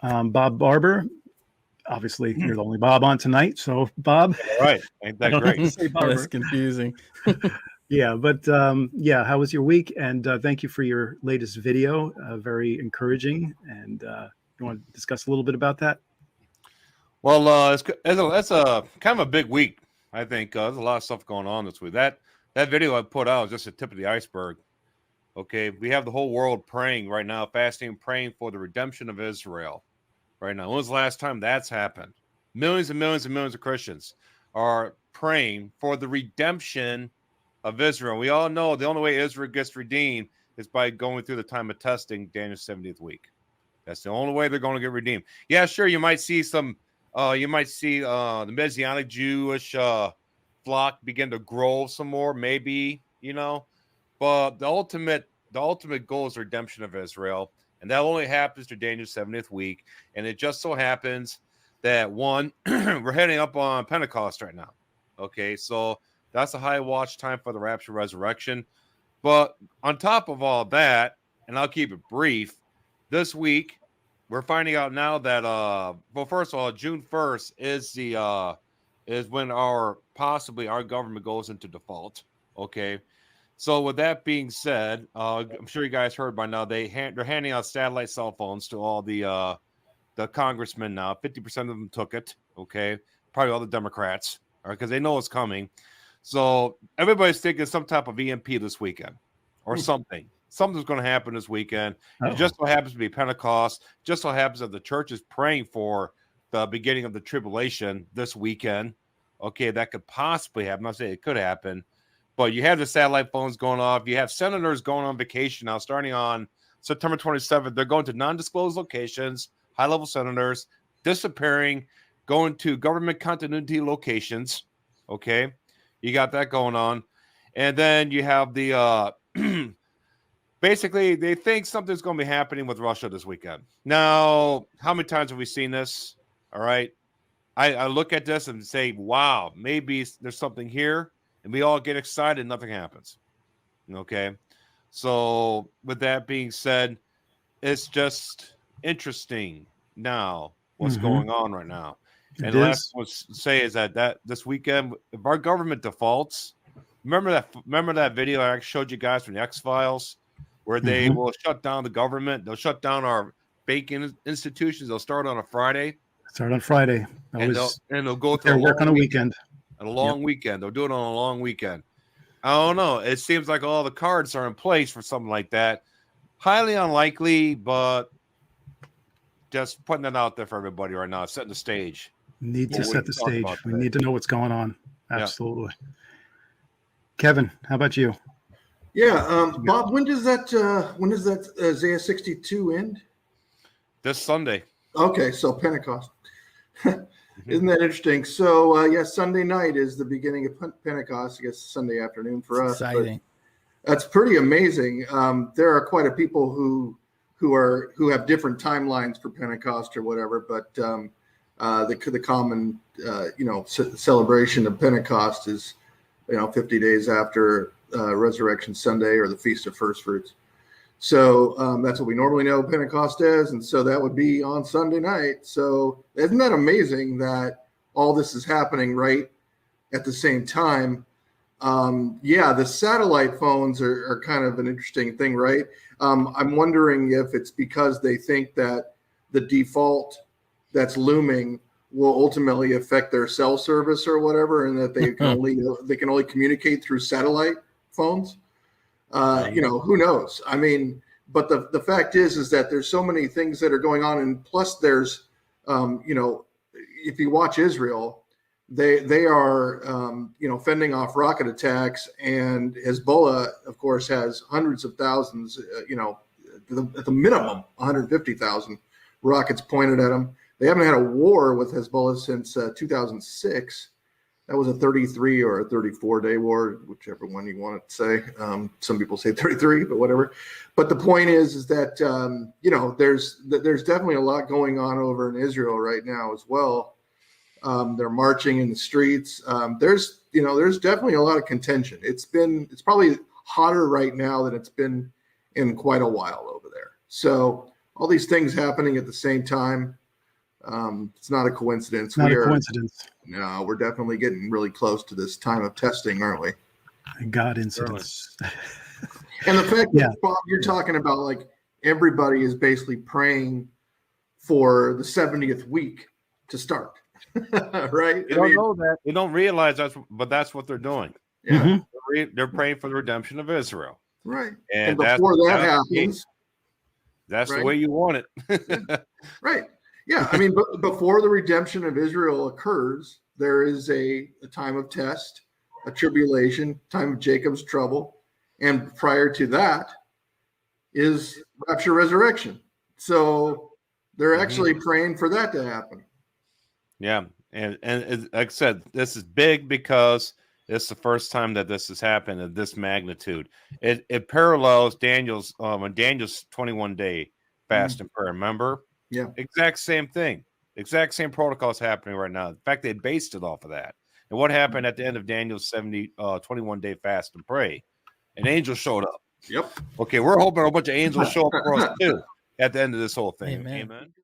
Bob Barber. Obviously, you're the only Bob on tonight. So, Bob. All right. Ain't that great? Say Barber. That's confusing. Yeah, but yeah, how was your week? And thank you for your latest video. Very encouraging. And you want to discuss a little bit about that? Well, it's a kind of a big week, I think. There's a lot of stuff going on this week. That video I put out is just the tip of the iceberg. Okay, we have the whole world praying right now, fasting, praying for the redemption of Israel right now. When was the last time that's happened? Millions and millions and millions of Christians are praying for the redemption of Israel. We all know the only way Israel gets redeemed is by going through the time of testing, Daniel's 70th week. That's the only way they're going to get redeemed. Yeah, sure, you might see some, the Messianic Jewish flock begin to grow some more, maybe, but the ultimate goal is the redemption of Israel, and that only happens through Daniel's 70th week. And it just so happens that we're heading up on Pentecost right now. Okay, so that's a high watch time for the rapture resurrection. But on top of all that, and I'll keep it brief, this week we're finding out now that well, first of all, June 1st is when our government goes into default. Okay. So with that being said, I'm sure you guys heard by now they're handing out satellite cell phones to all the congressmen now. 50% of them took it. Okay, probably all the Democrats, because they know it's coming. So everybody's thinking some type of EMP this weekend or something. Something's going to happen this weekend. It just so happens to be Pentecost. Just so happens that the church is praying for the beginning of the tribulation this weekend. Okay, that could possibly happen. I'm not saying it could happen. But you have the satellite phones going off. You have senators going on vacation now, starting on September 27th. They're going to non-disclosed locations, high-level senators, disappearing, going to government continuity locations. Okay, you got that going on. And then you have the basically, they think something's going to be happening with Russia this weekend. Now, how many times have we seen this? All right. I look at this and say, wow, maybe there's something here. And we all get excited, nothing happens. Okay. So with that being said, it's just interesting now what's going on right now. And the last thing I say is that this weekend, if our government defaults, remember that video I showed you guys from the X-Files where they will shut down the government. They'll shut down our banking institutions. They'll start on a Friday. Start on Friday. And they'll go through work on a weekend. A long weekend. They'll do it on a long weekend. I don't know. It seems like all the cards are in place for something like that. Highly unlikely, but just putting it out there for everybody right now. Setting the stage. Need to set the stage. We need to know what's going on. Absolutely. Yeah. Kevin, how about you? Yeah, Bob. When does that Isaiah 62 end? This Sunday. Okay, so Pentecost. Isn't that interesting? So, Sunday night is the beginning of Pentecost. I guess Sunday afternoon for us. Exciting. That's pretty amazing. There are quite a people who have different timelines for Pentecost or whatever, but the common celebration of Pentecost is 50 days after Resurrection Sunday or the Feast of First Fruits. So that's what we normally know Pentecost is. And so that would be on Sunday night. So isn't that amazing that all this is happening right at the same time? The satellite phones are kind of an interesting thing, right? I'm wondering if it's because they think that the default that's looming will ultimately affect their cell service or whatever, and that they can only communicate through satellite phones. Who knows? I mean, but the fact is that there's so many things that are going on, and plus there's, if you watch Israel, they are, fending off rocket attacks, and Hezbollah, of course, has hundreds of thousands, at the minimum 150,000 rockets pointed at them. They haven't had a war with Hezbollah since 2006. That was a 33 or a 34-day war, whichever one you want to say. Some people say 33, but whatever. But the point is that there's definitely a lot going on over in Israel right now as well. They're marching in the streets. There's definitely a lot of contention. It's probably hotter right now than it's been in quite a while over there. So all these things happening at the same time. It's not a coincidence. Not a coincidence. No, we're definitely getting really close to this time of testing, aren't we? God incidents. And the fact Yeah. that, Bob, you're talking about like everybody is basically praying for the 70th week to start, right? You don't know that. You don't realize but that's what they're doing. Yeah, They're praying for the redemption of Israel. right. And before that happens, that's right? the way you want it. Right. Yeah. I mean, but before the redemption of Israel occurs, there is a time of test, a tribulation, time of Jacob's trouble. And prior to that is rapture resurrection. So they're actually praying for that to happen. Yeah. And like I said, this is big because it's the first time that this has happened at this magnitude. It parallels Daniel's 21-day fast and prayer. Remember? Yeah. Exact same thing. Exact same protocols happening right now. In fact, they based it off of that. And what happened at the end of Daniel's 21-day fast and pray? An angel showed up. Yep. Okay, we're hoping a bunch of angels show up for us too at the end of this whole thing. Amen. Amen.